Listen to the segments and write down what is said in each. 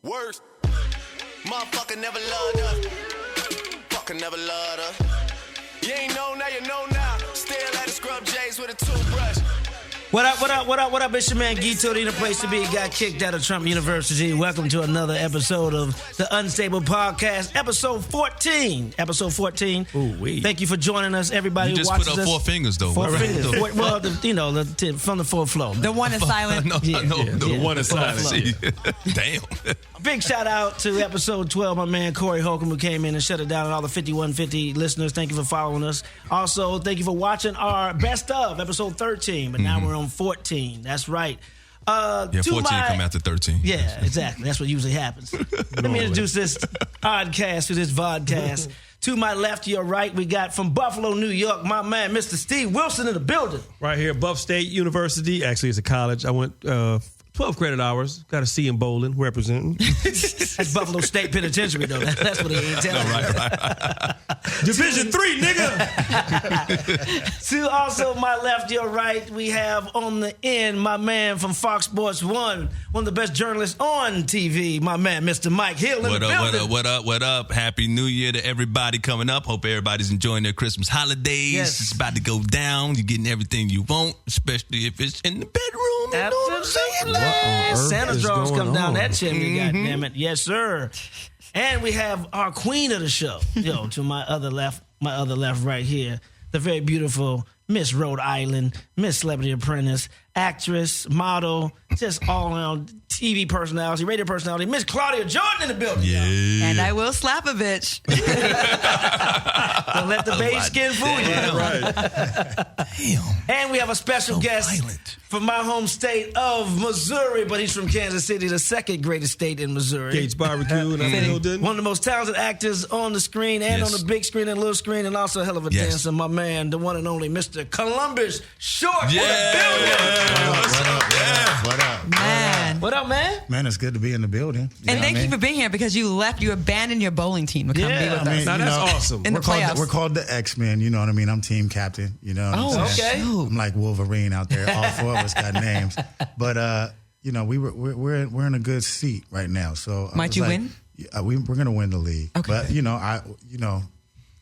Worst. Motherfucker never loved us. Fucker never loved us. You ain't know now, you know now. Still at the scrub J's with a toothbrush. What up? It's your man Guito, the place to be. Got kicked out of Trump University. Welcome to another episode of the Unstable Podcast, episode 14. Ooh-wee. Thank you for joining us, everybody who watches us. You just put up 4 fingers, though. Four fingers. Well, from the fourth floor. The one is silent. The one is silent. Damn. Big shout out to episode 12, my man Corey Holcomb, who came in and shut it down, and all the 5150 listeners. Thank you for following us. Also, thank you for watching our best of episode 13, but now we're on 14. That's right. 14 come after 13. Yeah, exactly. That's what usually happens. Let me introduce this oddcast to this vodcast. To my left, your right, we got from Buffalo, New York, my man, Mr. Steve Wilson in the building. Right here, Buff State University. Actually, it's a college. I went 12 credit hours. Got a C in bowling, representing. That's Buffalo State Penitentiary, though. That's what he ain't telling me. Right. Division III, nigga. To also my left, your right, we have on the end my man from Fox Sports 1, one of the best journalists on TV, my man, Mr. Mike Hill in the building. What up? Happy New Year to everybody coming up. Hope everybody's enjoying their Christmas holidays. Yes. It's about to go down. You're getting everything you want, especially if it's in the bedroom. You know what I'm saying? Santa draws come down that chimney, Mm-hmm. goddammit. Yes, sir. And we have our queen of the show, to my other left right here, the very beautiful Miss Rhode Island, Miss Celebrity Apprentice, actress, model, just all-around TV personality, radio personality, Miss Claudia Jordan in the building. Yeah. And I will slap a bitch. Don't let the beige skin fool you. Right. Damn. And we have a special guest from my home state of Missouri, but he's from Kansas City, the second greatest state in Missouri. Gates Barbecue in the building. One of the most talented actors on the screen and on the big screen and little screen, and also a hell of a dancer, my man, the one and only Mr. Columbus Short. Yeah. What up? Man. What up, man? Man, it's good to be in the building. And thank you for being here because you abandoned your bowling team to come be with us. Now, that's awesome. In the playoffs. We're called the X-Men, you know what I mean? I'm team captain, you know what I'm saying? Okay. I'm like Wolverine out there. All four of us got names. But, we're in a good seat right now. So Might you win? We're going to win the league. Okay. But,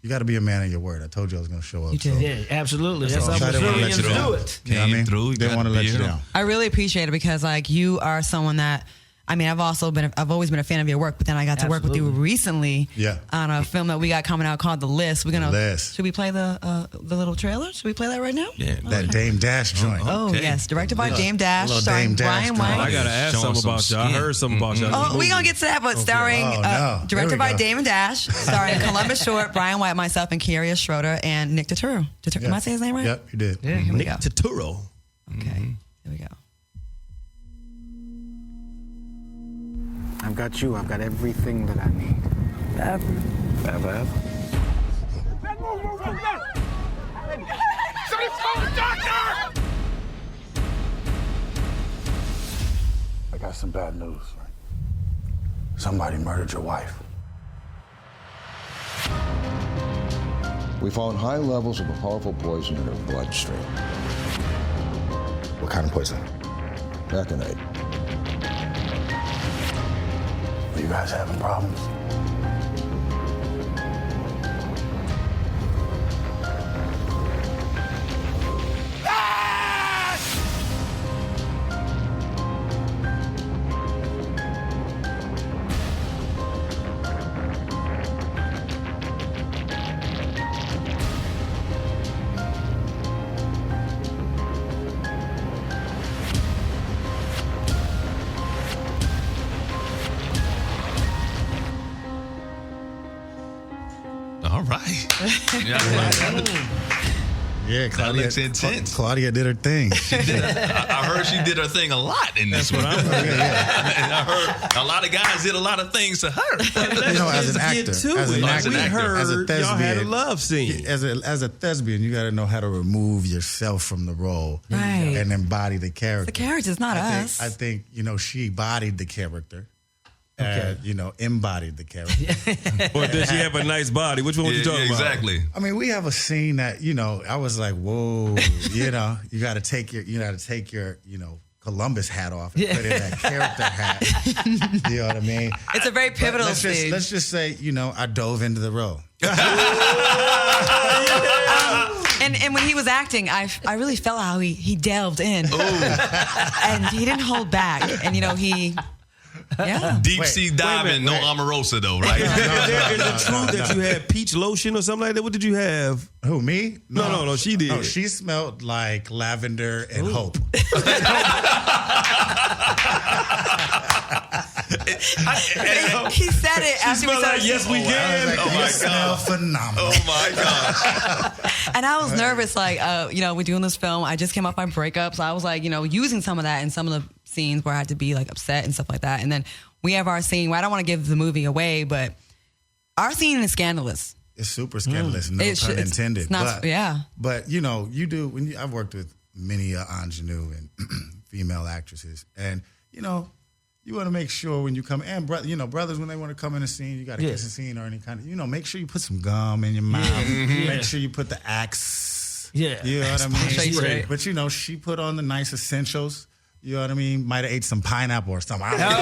you got to be a man of your word. I told you I was going to show up. You did. Yeah, absolutely. That's how I didn't want to Missourians let you down. do it. You know what I mean? Through, Didn't want to let you down. I really appreciate it because you are someone that, I've always been a fan of your work, but then I got to work with you recently on a film that we got coming out called The List. Should we play the little trailer? Should we play that right now? Yeah. That Dame Dash joint. Oh, yes. Directed by Dame Dash, little starring Dame Dash Brian joint. White. I got to ask Showing something about some y'all. I skin. heard something about y'all. Oh, we're going to get to that, but starring, directed by Dame Dash, starring Columbus Short, Brian White, myself, and Kiria Schroeder, and Nick Turturro. Am I saying his name right? Yep, you did. Yeah, here we go. Turturro. Okay, here we go. I've got you. I've got everything that I need. Ever. Somebody call the doctor! I got some bad news. Somebody murdered your wife. We found high levels of a powerful poison in her bloodstream. What kind of poison? Aconite. Are you guys having problems? All right. Yeah, Claudia, looks intense. Claudia did her thing. I heard she did her thing a lot in this one. And I heard a lot of guys did a lot of things to her. As an actor, We heard as a y'all had a thespian, love scene. as a thespian, you got to know how to remove yourself from the role Right. and embody the character. The character's not us. I think she embodied the character. Embodied the character. Or did she have a nice body? Which one was you talking about? Exactly. I mean, we have a scene that I was like, whoa, you got to take your, Columbus hat off and put in that character hat. You know what I mean? It's a very pivotal scene. Let's just say, I dove into the role. And when he was acting, I really felt how he delved in. And he didn't hold back. And, he... Yeah. Deep sea diving, no Omarosa though, right? Is it true that you had peach lotion or something like that? What did you have? Who, me? No, she did. No, she smelled like lavender and hope. He said it after we said yes, we can. You smell phenomenal. Oh my gosh. And I was nervous, we're doing this film. I just came off my breakup, so I was using some of that in some of the scenes where I had to be upset and stuff like that. And then we have our scene where I don't want to give the movie away, but our scene is scandalous. It's super scandalous, no pun intended. It's not, But you do I've worked with many ingenue and female actresses, and you want to make sure when you come, and brothers when they want to come in a scene, you got to kiss a scene or any kind of, make sure you put some gum in your mouth. Make sure you put the Axe. Yeah, you know what I mean. Right. But she put on the nice essentials. You know what I mean? Might have ate some pineapple or something. Actually,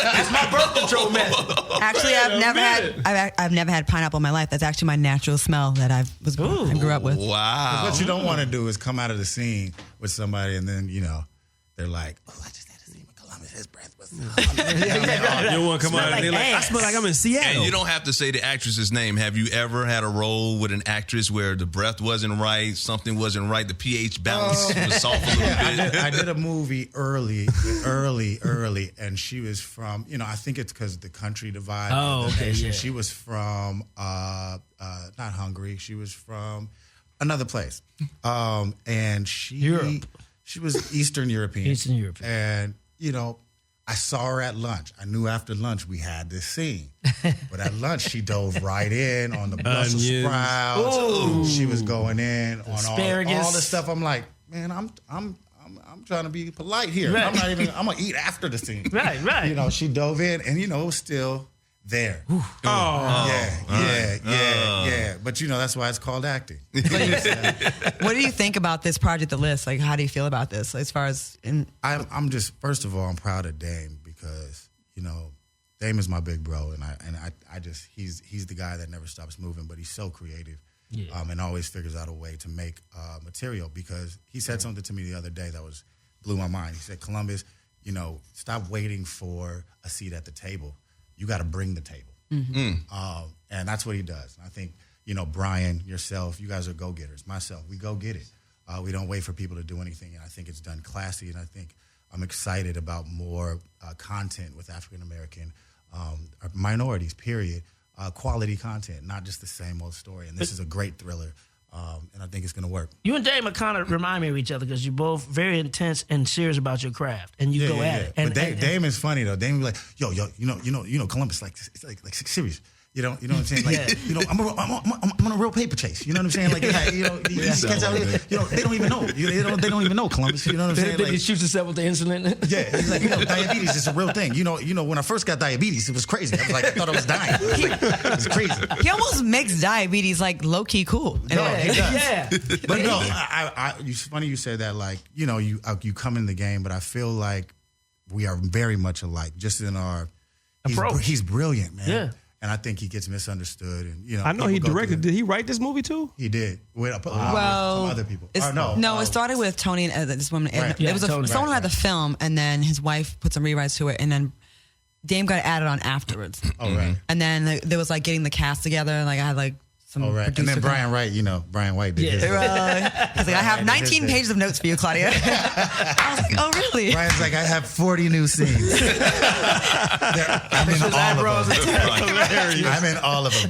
that's my birth control method. Actually, I've never had pineapple in my life. That's actually my natural smell that I grew up with. Wow. What you don't want to do is come out of the scene with somebody and then they're like, "Oh, I just had a scene with Columbus. His breath was." You don't want to come out and they're like, "I smell like I'm in Seattle." And you don't have to say the actress's name. Have you ever had a role with an actress where the breath wasn't right, something wasn't right, the pH balance was off a little bit? I did a movie early, and she was from, I think it's because the country divide. Oh, okay, yeah. She was from, not Hungary. She was from another place, and Europe. She was Eastern European. Eastern European. And, I saw her at lunch. I knew after lunch we had this scene. But at lunch, she dove right in on the Brussels sprouts. Ooh. She was going in on asparagus. all the stuff. I'm like, man, I'm trying to be polite here. Right. I'm going to eat after the scene. Right. She dove in and, it was still there. Oh. Yeah. But, that's why it's called acting. What do you think about this project, The List? How do you feel about this as far as... I'm just, first of all, I'm proud of Dame because, Dame is my big bro. And I just, he's the guy that never stops moving, but he's so creative. Yeah. And always figures out a way to make material because he said something to me the other day that blew my mind. He said, Columbus, stop waiting for a seat at the table. You got to bring the table. Mm-hmm. And that's what he does. And I think, Brian, yourself, you guys are go-getters. Myself, we go get it. We don't wait for people to do anything. And I think it's done classy. And I think I'm excited about more content with African-American minorities, period. Quality content, not just the same old story. And this is a great thriller. And I think it's going to work. You and Dame kind of remind me of each other because you're both very intense and serious about your craft, and you go at it. And Dame is funny though. Dame be like, yo, Columbus, it's like serious. You know what I'm saying? Like, I'm on a real paper chase. You know what I'm saying? Like, these kids out here, they don't even know. They don't even know Columbus. You know what I'm saying? Like, he shoots himself with the insulin. Yeah, he's like, diabetes is a real thing. When I first got diabetes, it was crazy. I thought I was dying. It was crazy. He almost makes diabetes low key cool. No, he does. Yeah. But no, it's funny you said that. Like, you come in the game, but I feel like we are very much alike, just in our approach. He's brilliant, man. Yeah. And I think he gets misunderstood. And I know he directed. Did he write this movie too? He did. With some other people. It started with Tony and this woman. Right. It was someone who had the film, and then his wife put some rewrites to it, and then Dame got added on afterwards. Oh right. And then there was getting the cast together, and I had some. Oh right. And then Brian Wright, Brian White did his. He's like, I have 19 pages of notes for you, Claudia. I was like, oh really? Brian's like, I have 40 new scenes. I'm in all of them. I'm in all of them.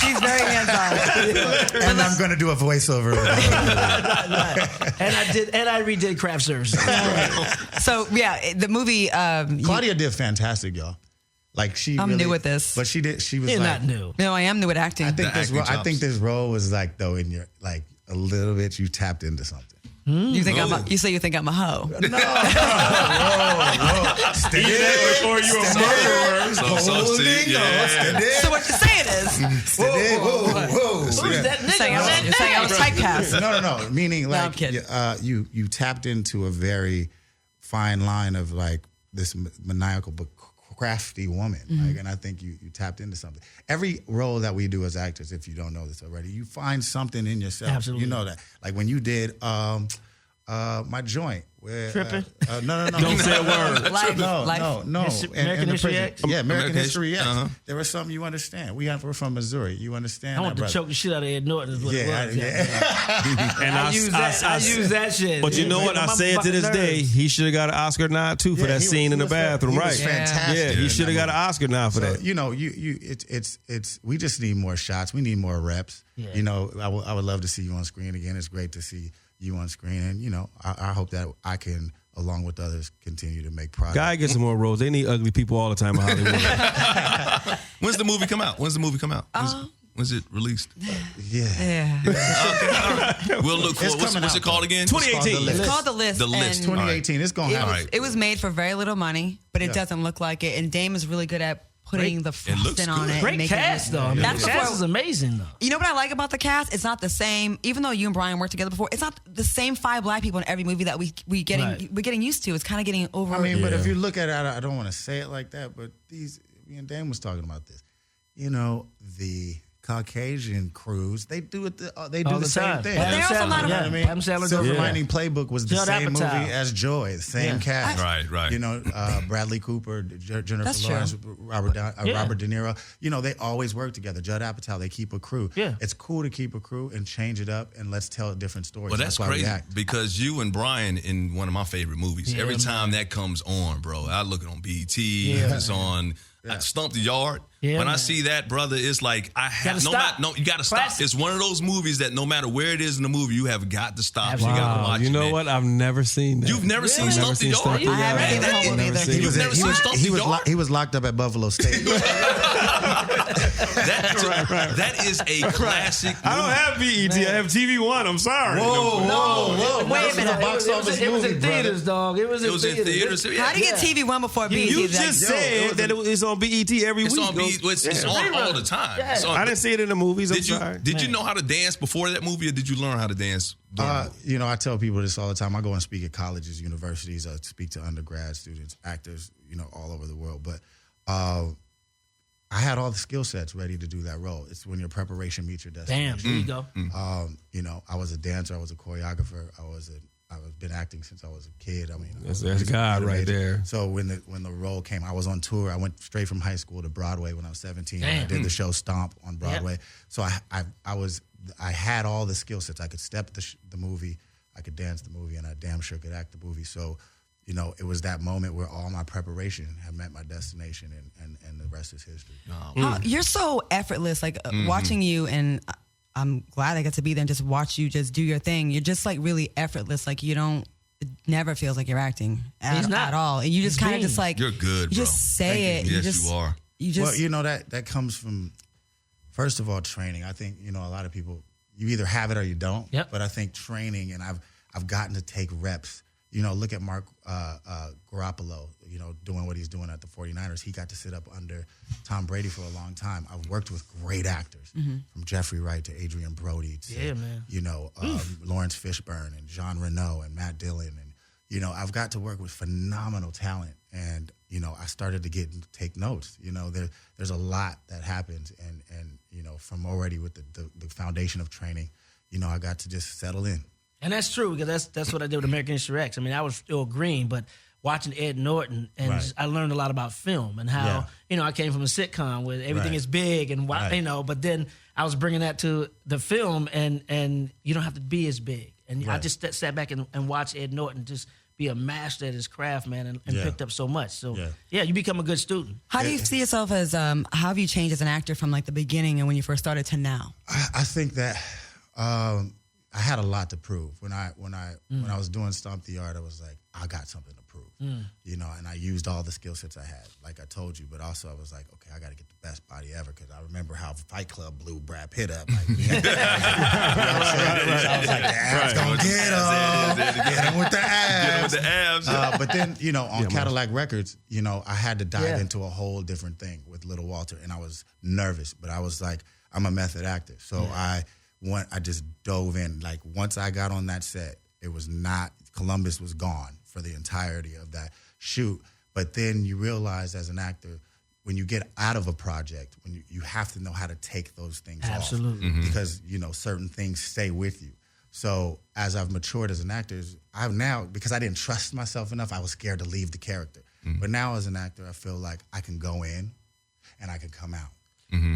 He's very hands-on. And I'm going to do a voiceover. And I redid craft service. So yeah, the movie. Claudia did fantastic, y'all. I'm new with this, but she was. You're not new. No, I am new at acting. I think this role was though in your a little bit. You tapped into something. You think you say you think I'm a hoe? No. Whoa. Steady. Or you a murderer. So what you're saying is, Whoa. Who's that nigga? you're saying I was typecast. No. Meaning, No, like, I'm kidding. you tapped into a very fine line of like this maniacal but crafty woman. Like, and I think you tapped into something. Every role that we do as actors, if you don't know this already, you find something in yourself. Absolutely. You know that. Like when you did my joint. Where, Tripping? No. Don't say a word. No. American History X? Yeah, American History X. Uh-huh. There was something you understand. We're from Missouri. You understand I want that, to choke the shit out of Ed Norton is what it was. And I use that shit. But you know what? I say it to this day. He should have got an Oscar nod too for that scene in the bathroom, he right? was fantastic. Yeah, he should have got an Oscar nod for that. You know, it's we just need more shots. We need more reps. Yeah. You know, I would love to see you on screen again. It's great to see you on screen, and you know, I hope that I can, along with others, continue to make progress. Guy gets some more roles. They need ugly people all the time in Hollywood. When's the movie come out? When's it released? Yeah. Okay, all right. We'll look for It's it. What's coming it out, called though. again? 2018. It's called The List. The List. and 2018. It's gonna happen. It was made for very little money, but it Yeah. doesn't look like it. And Dame is really good at putting the It looks frosting on good. it. Great and making cast, it. though. I mean, That's the cast before- is amazing, though. You know what I like about the cast? It's not the same. Even though you and Brian worked together before, it's not the same 5 black people in every movie that we're getting used to. It's kind of getting over. I mean, but if you look at it, I don't want to say it like that, but me and Dan was talking about this. You know, the Caucasian crews, they do it. They do All the the same time. thing. Adam They're also Sandler, not a- You know what I mean? Adam Sandler Silver does it. Lining Playbook was the Judd same Apatow. movie as Joy, the same cast. Right. You know, Bradley Cooper, Jennifer That's true. Lawrence, Robert De Niro. You know, they always work together. Judd Apatow, they keep a crew. Yeah. It's cool to keep a crew and change it up and let's tell different stories. Well, that's why we crazy act. because you and Brian in one of my favorite movies. Yeah, Every man. time that comes on, bro, I look it on BET. If it's on Stump the Yard. Yeah, when I man. see that, brother, it's like I have Gotta stop. you got to stop. Classic. It's one of those movies that no matter where it is in the movie, you have got to stop. Absolutely. You got to watch You it. know man. what? I've never seen that. You've never seen I've Stump never the seen Yard? Stump the I haven't Yard. seen that whole movie Never either. seen You've it. never seen Stump the Yard? He was locked up at Buffalo State. That is a classic movie. I don't have BET. I have TV One. I'm sorry. Whoa. Wait a minute. It was in theaters, dog. It was in theaters. Yeah. How do you get TV One before BET? You Like, just said that it's on BET every It's week. on BET. It's on all the time. Yeah. It's on- I didn't see it in the movies. I'm Did you sorry. did you know how to dance before that movie, or did you learn how to dance? during You know, I tell people this all the time. I go and speak at colleges, universities. I speak to undergrad students, actors, you know, all over the world. But I had all the skill sets ready to do that role. It's when your preparation meets your Damn, destination. there you go. You know, I was a dancer. I was a choreographer. I've been acting since I was a kid. I mean, That's I was God right motivated. there. So when the role came, I was on tour. I went straight from high school to Broadway when I was 17. Damn. I did the show Stomp on Broadway. So I had all the skill sets. I could step the movie, I could dance the movie, and I damn sure could act the movie. So, you know, it was that moment where all my preparation had met my destination, and the rest is history. You're so effortless. Like watching you, and I'm glad I get to be there and just watch you just do your thing. You're just like really effortless. Like you don't. It never feels like you're acting at all. And you just kind of just like You're good, You bro. just say it. Yes, you are. You just Well, you know, that comes from, first of all, training. I think, you know, a lot of people, you either have it or you don't. Yep. But I think training, and I've gotten to take reps. You know, look at Mark Garoppolo, you know, doing what he's doing at the 49ers. He got to sit up under Tom Brady for a long time. I've worked with great actors, from Jeffrey Wright to Adrian Brody to, you know, Lawrence Fishburne and Jean Reno and Matt Dillon. And, you know, I've got to work with phenomenal talent. And, you know, I started to take notes. You know, there's a lot that happens. And you know, from already with the foundation of training, you know, I got to just settle in. And that's true, because that's what I did with American History X. I mean, I was still green, but watching Ed Norton, and I learned a lot about film and how, you know, I came from a sitcom where everything is big and, you know, but then I was bringing that to the film, and you don't have to be as big. And I just sat back and watched Ed Norton just be a master at his craft, man, and picked up so much. So, you become a good student. How do you see yourself as, how have you changed as an actor from like the beginning and when you first started to now? I think that I I had a lot to prove. When I was doing Stomp the Yard, I was like, I got something to prove, you know. And I used all the skill sets I had, like I told you. But also, I was like, okay, I got to get the best body ever, because I remember how Fight Club blew Brad Pitt up. Like, you know what I'm saying? So I was like, the abs gonna get him with the abs. Get him with the abs. But then, you know, on Cadillac Records, you know, I had to dive into a whole different thing with Little Walter, and I was nervous, but I was like, I'm a method actor, so I just dove in. Like, once I got on that set, it was not, Columbus was gone for the entirety of that shoot. But then you realize as an actor, when you get out of a project, when you have to know how to take those things off. Because, you know, certain things stay with you. So as I've matured as an actor, I've now, because I didn't trust myself enough, I was scared to leave the character. But now as an actor, I feel like I can go in and I can come out.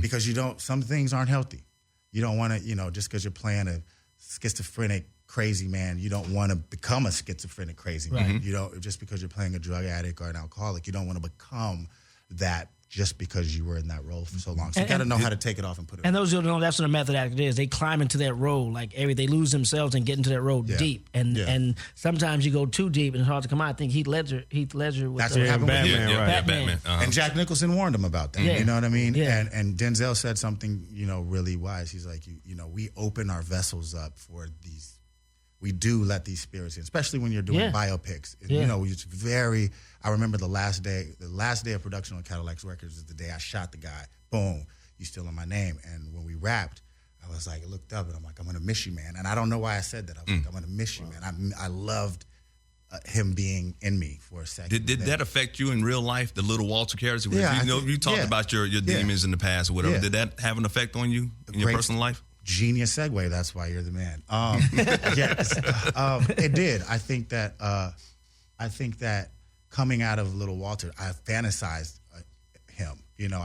Because some things aren't healthy. You don't want to, you know, just because you're playing a schizophrenic crazy man, you don't want to become a schizophrenic crazy man. You don't, just because you're playing a drug addict or an alcoholic, you don't want to become that just because you were in that role for so long. So you got to know how to take it off and put it on. And those who don't know, that's what a method actor is. They climb into that role, like they lose themselves and get into that role deep. And sometimes you go too deep and it's hard to come out. I think Heath Ledger with that's what happened with Batman. And Jack Nicholson warned him about that. You know what I mean? And Denzel said something, you know, really wise. He's like, you know, we open our vessels up for these. We do let these spirits in, especially when you're doing biopics. You know, it's very. I remember the last day of production on Cadillac Records is the day I shot the guy. Boom, you still in my name. And when we wrapped, I was like, I looked up and I'm like, I'm gonna miss you, man. And I don't know why I said that. I was like, I'm gonna miss you, man. I loved him being in me for a second. Did that affect you in real life? The Little Walter character? You talked about your demons in the past or whatever. Did that have an effect on you in your personal life? Genius segue. That's why you're the man. It did. I think that coming out of Little Walter, I fantasized him. You know,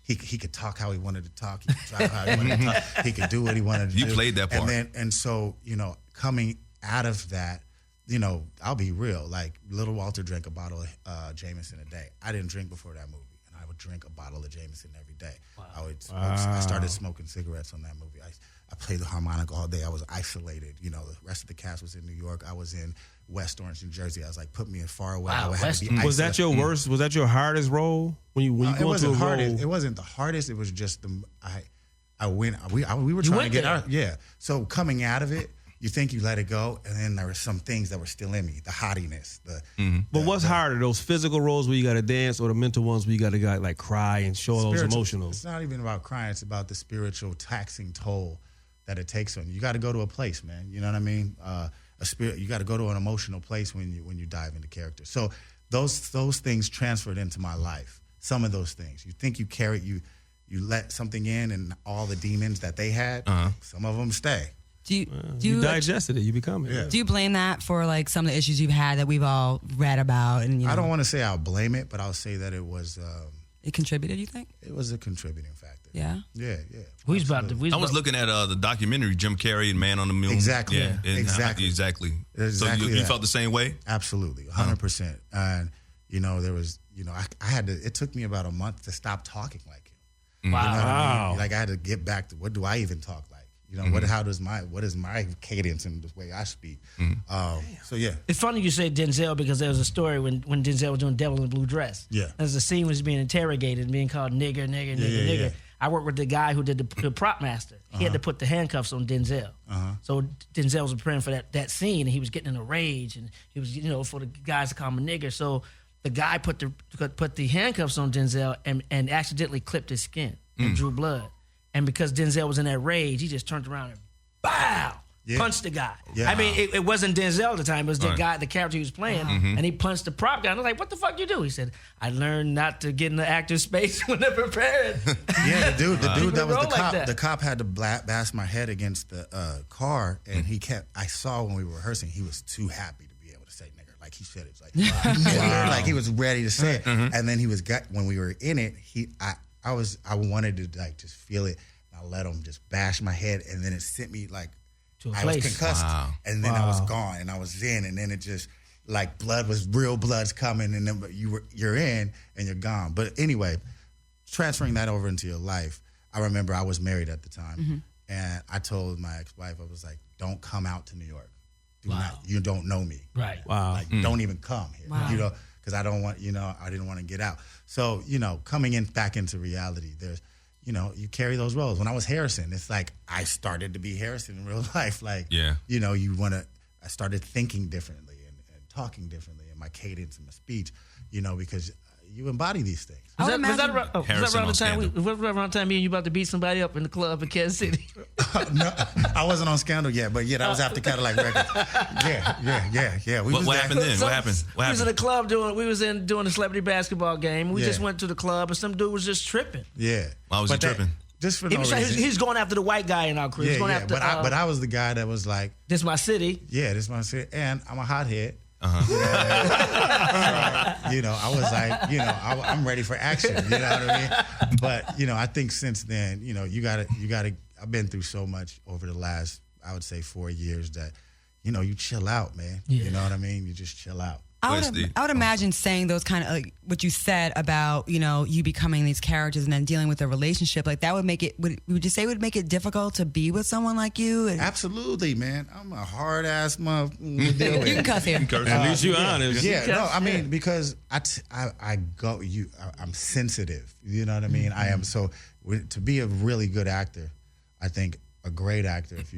he could talk how he wanted to talk. He could drive how he wanted to talk. He could do what he wanted to do. You played that part. And so, you know, coming out of that, you know, I'll be real. Like, Little Walter drank a bottle of Jameson a day. I didn't drink before that movie. I would drink a bottle of Jameson every day. Wow. I started smoking cigarettes on that movie. I played the harmonica all day. I was isolated. You know, the rest of the cast was in New York. I was in West Orange, New Jersey. I was like, put me in far away. Wow, was that your worst? Was that your hardest role when you it go into a role? It wasn't the hardest. It was just we were trying to get out. Yeah. So coming out of it, you think you let it go, and then there were some things that were still in me, the hottiness. But what's harder, those physical roles where you got to dance, or the mental ones where you got to like cry and show those emotional? It's not even about crying. It's about the spiritual taxing toll that it takes on you. You got to go to a place, man. You know what I mean? You got to go to an emotional place when you dive into character. So those things transferred into my life. Some of those things. You think you carry you let something in, and all the demons that they had, some of them stay. Do you digested it? You become it. Yeah. Do you blame that for like some of the issues you've had that we've all read about? And I don't want to say I'll blame it, but I'll say that it was. It contributed. You think it was a contributing factor? Yeah. Yeah. I was looking at the documentary Jim Carrey and Man on the Moon. Exactly. Yeah. Exactly. So you felt the same way? Absolutely, 100%. And you know, there was, you know, I had to. It took me about a month to stop talking like him. Wow. You know what I mean? Like, I had to get back to, what do I even talk like? You know, what is my cadence and the way I speak? So yeah. It's funny you say Denzel, because there was a story when Denzel was doing Devil in a Blue Dress. Yeah. As the scene was being interrogated and being called nigger. Yeah. I worked with the guy who did the prop master. He had to put the handcuffs on Denzel. So Denzel was preparing for that scene, and he was getting in a rage, and he was, you know, for the guys to call him a nigger. So the guy put the handcuffs on Denzel and accidentally clipped his skin and drew blood. And because Denzel was in that rage, he just turned around and bow, punched the guy. Yeah. I mean, it wasn't Denzel at the time. It was the guy, the character he was playing. And he punched the prop guy. And I was like, what the fuck you do? He said, I learned not to get in the actor's space when they're prepared. Yeah, the dude that was the cop. Like the cop had to bash my head against the car. And I saw when we were rehearsing, he was too happy to be able to say nigger. Like, he said it. Like, nigger. Like, he was ready to say it. And then when we were in it, I wanted to like just feel it. And I let him just bash my head, and then it sent me like I was concussed, and then I was gone, and I was in, and then it just like real blood's coming, and then you're in and you're gone. But anyway, transferring that over into your life, I remember I was married at the time, And I told my ex-wife, I was like, don't come out to New York. Wow. You don't know me. Right. Wow. Like, don't even come here. Wow. You know, because I don't want, I didn't want to get out. So, coming back into reality, there's, you carry those roles. When I was Harrison, it's like I started to be Harrison in real life. Like, I started thinking differently and talking differently, and my cadence and my speech, because you embody these things. Was that around the time me and you about to beat somebody up in the club in Kansas City? No, I wasn't on Scandal yet, but that was after Cadillac Records. Yeah. What happened then? What happened? We was in the club doing a celebrity basketball game. We just went to the club and some dude was just tripping. Yeah. Why was he tripping? Just for no reason. He's going after the white guy in our crew. He's going after, but I was the guy that was like, this is my city. Yeah, this is my city. And I'm a hothead. Uh-huh. I was like, I'm ready for action. You know what I mean? But I think since then, you gotta. I've been through so much over the last, I would say, 4 years that, you chill out, man. Yeah. You know what I mean? You just chill out. I would imagine saying those kind of like what you said about you becoming these characters and then dealing with a relationship like that would make it. Would you say it would make it difficult to be with someone like you? Absolutely, man. I'm a hard ass motherfucker. You can cuss here. At least you honest. Yeah, no, I mean because I'm sensitive. You know what I mean? I am. So to be a really good actor, I think a great actor, if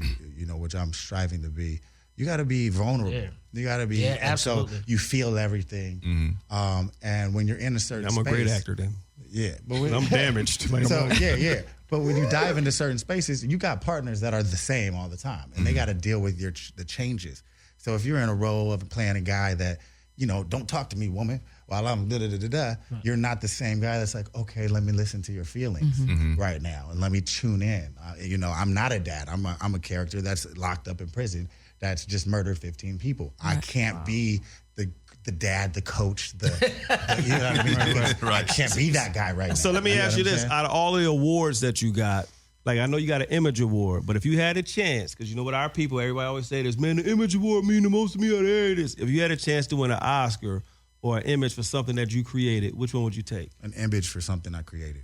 which I'm striving to be. You got to be vulnerable. Yeah. You got to be. Yeah, absolutely. So you feel everything. Mm-hmm. And when you're in a certain space. I'm a great actor then. Yeah. But I'm damaged. Yeah. But when you dive into certain spaces, you got partners that are the same all the time. And they got to deal with the changes. So if you're in a role of playing a guy that, don't talk to me, woman, while I'm da-da-da-da-da, you're not the same guy that's like, okay, let me listen to your feelings right now. And let me tune in. I'm not a dad. I'm a character that's locked up in prison. That's just murdered 15 people. Right. I can't be the dad, the coach, you know what I mean? Right. I can't be that guy right now. So let me ask you this. Out of all the awards that you got, like I know you got an Image Award, but if you had a chance, because what our people, everybody always say this, man, the Image Award mean the most to me out of this. If you had a chance to win an Oscar or an image for something that you created, which one would you take? An image for something I created.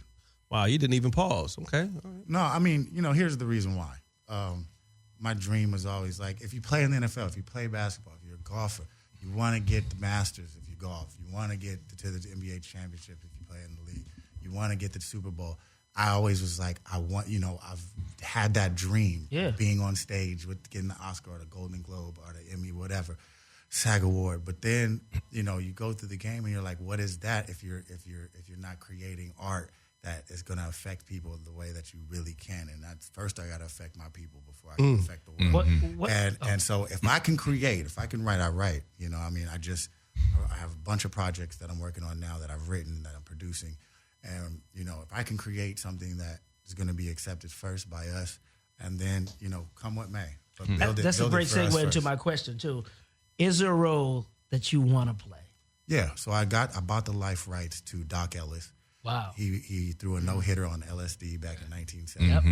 Wow, you didn't even pause. Okay. All right. No, I mean, here's the reason why. My dream was always like, if you play in the NFL, if you play basketball, if you're a golfer, you want to get the Masters if you golf. You want to get to the NBA championship if you play in the league. You want to get to the Super Bowl. I always was like, I've had that dream, being on stage with getting the Oscar or the Golden Globe or the Emmy, whatever, SAG Award. But then, you go through the game and you're like, what is that if you're not creating art that is going to affect people the way that you really can? And that's first I got to affect my people before I can affect the world. And so if I can create, if I can write, I write. I have a bunch of projects that I'm working on now that I've written, that I'm producing. And, if I can create something that is going to be accepted first by us, and then, come what may. But that's a great segue into my question, too. Is there a role that you want to play? Yeah. So I bought the life rights to Doc Ellis. Wow. He threw a no-hitter on LSD back in 1970. Yep.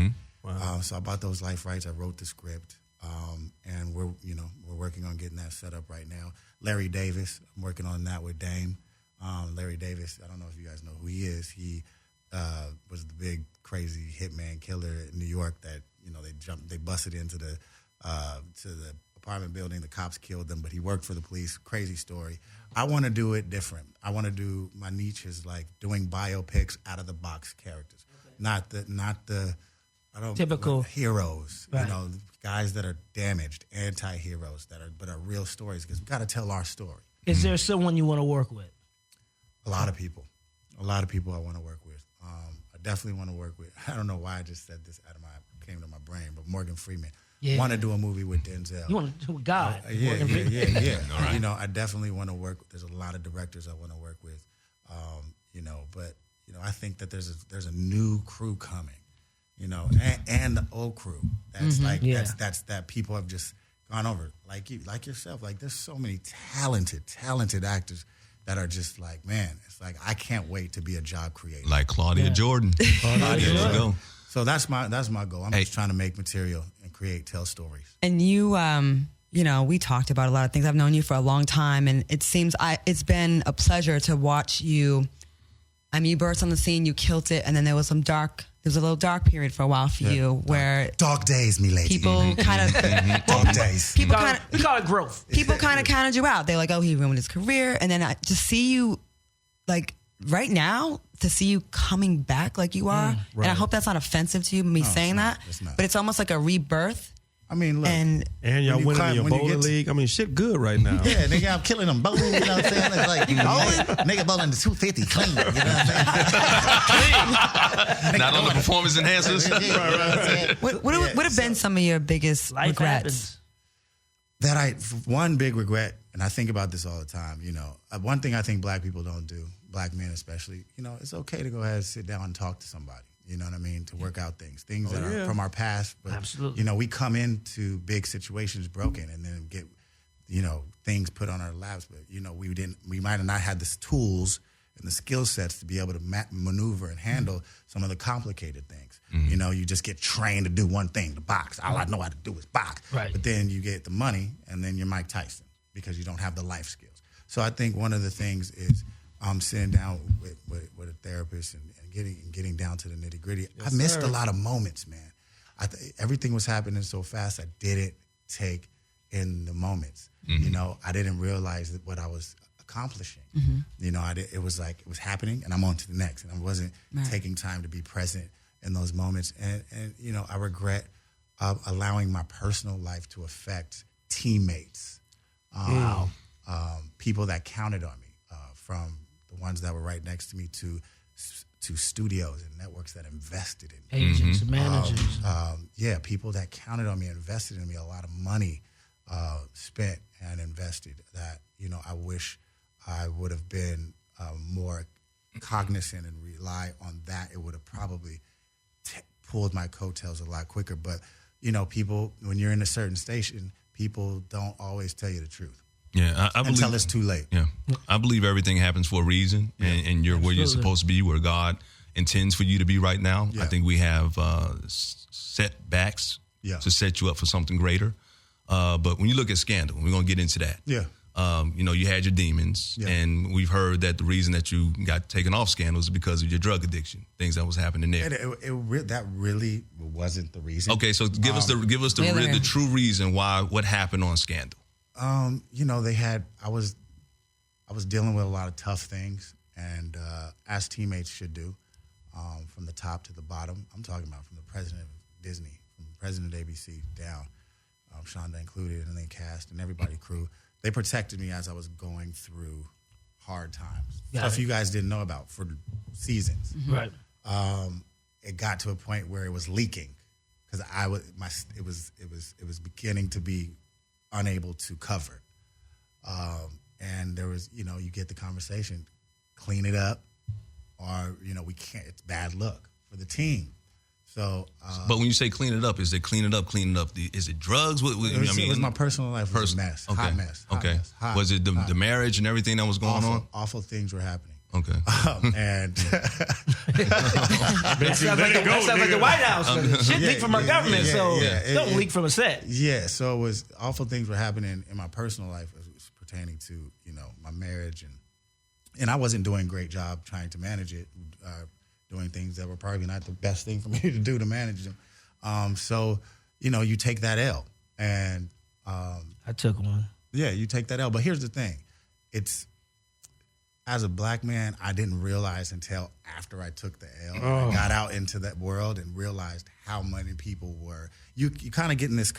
Wow. So I bought those life rights. I wrote the script, and we're working on getting that set up right now. Larry Davis, I'm working on that with Dame. Larry Davis, I don't know if you guys know who he is. He was the big crazy hitman killer in New York that they busted into the apartment building. The cops killed them, but he worked for the police. Crazy story. I want to do it different. I want to do, my niche is like doing biopics out of the box characters, not the typical heroes. Right. Guys that are damaged, anti-heroes but are real stories, because we got to tell our story. Is there someone you want to work with? A lot of people I want to work with. I definitely want to work with. I don't know why I just said this came to my brain, but Morgan Freeman. Yeah. Want to do a movie with Denzel. You want to do a God. Yeah. All right. I definitely want to work. There's a lot of directors I want to work with. But I think that there's a new crew coming. And the old crew. That's that's that people have just gone over. Like you, like yourself. Like there's so many talented actors that are just like, man, it's like I can't wait to be a job creator. Like Claudia Jordan. Claudia, there you go. So that's my goal. I'm just trying to make material and tell stories. And you, we talked about a lot of things. I've known you for a long time, and it seems it's been a pleasure to watch you. I mean, you burst on the scene, you killed it, and then there was some dark there was a little dark period for a while for you where dark days, me lady. People kind of dark days. People we call it growth. People kind of counted you out. They're like, oh, he ruined his career, and then to see you like right now, to see you coming back like you are, and I hope that's not offensive to you, me saying that, but it's almost like a rebirth. I mean, look, and y'all winning your bowling league. I mean, shit good right now. Yeah, nigga, I'm killing them bowling. You know what I'm saying? It's like, nigga bowling the 250 clean. You know what I'm saying? Not on the performance enhancers. What have been some of your biggest regrets? One big regret, and I think about this all the time. You know, one thing I think black people don't do, black men especially. You know, it's okay to go ahead and sit down and talk to somebody. You know what I mean? To work out things that are from our past. But, absolutely. You know, we come into big situations broken and then get, you know, things put on our laps. But, you know, we might have not had the tools and the skill sets to be able to maneuver and handle some of the complicated things. You know, you just get trained to do one thing, to box. All I know how to do is box. Right. But then you get the money and then you're Mike Tyson because you don't have the life skills. So I think one of the things is sitting down with a therapist and getting down to the nitty gritty. I missed a lot of moments, man. Everything was happening so fast. I didn't take in the moments. You know, I didn't realize what I was accomplishing. You know, it was like it was happening, and I'm on to the next, and I wasn't taking time to be present in those moments. And you know, I regret allowing my personal life to affect teammates, people that counted on me, from the ones that were right next to me to studios and networks that invested in me. Agents, managers. People that counted on me, invested in me, a lot of money spent and invested that, you know, I wish I would have been more cognizant and rely on that. It would have probably pulled my coattails a lot quicker. But, you know, people, when you're in a certain station, people don't always tell you the truth. Yeah, I believe until it's too late. Yeah, I believe everything happens for a reason, and you're where you're supposed to be, where God intends for you to be right now. I think we have setbacks to set you up for something greater. But when you look at Scandal, we're gonna get into that. Yeah. You know, you had your demons, and we've heard that the reason that you got taken off Scandal is because of your drug addiction, things that was happening there. That really wasn't the reason. Okay, so give us the true reason why what happened on Scandal. You know, I was dealing with a lot of tough things, and as teammates should do, from the top to the bottom. I'm talking about from the president of Disney, from the president of ABC down, Shonda included, and then cast and everybody crew. They protected me as I was going through hard times, stuff you guys didn't know about for seasons. Right. It got to a point where it was leaking because it was beginning to be unable to cover. And there was, you know, you get the conversation, clean it up, or, you know, we can't, it's bad look for the team. So, but when you say clean it up, is it clean it up? Is it drugs? It was my personal life was a mess, hot mess. Was it the marriage and everything that was going on? Awful things were happening. Okay. And that sounds like the White House. Shit leaked from our government, don't leak from a set. Yeah, so it was awful things were happening in my personal life as it was pertaining to, you know, my marriage, and I wasn't doing a great job trying to manage it, doing things that were probably not the best thing for me to do to manage them. So, you know, you take that L, and I took one. Yeah, you take that L. But here's the thing, as a black man, I didn't realize until after I took the L, I got out into that world and realized how many people were. You kind of get in this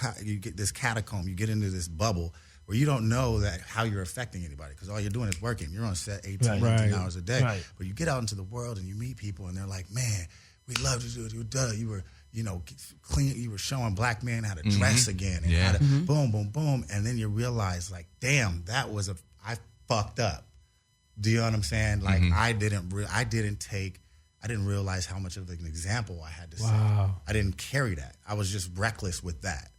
catacomb. You get into this bubble where you don't know that how you're affecting anybody because all you're doing is working. You're on set 18 hours a day. Right. But you get out into the world and you meet people and they're like, man, we love to do it. You were, you know, clean. You were showing black men how to dress again and how to boom, boom, boom. And then you realize, like, damn, I fucked up. Do you know what I'm saying? Like, I didn't realize how much of an example I had to set. I didn't carry that. I was just reckless with that.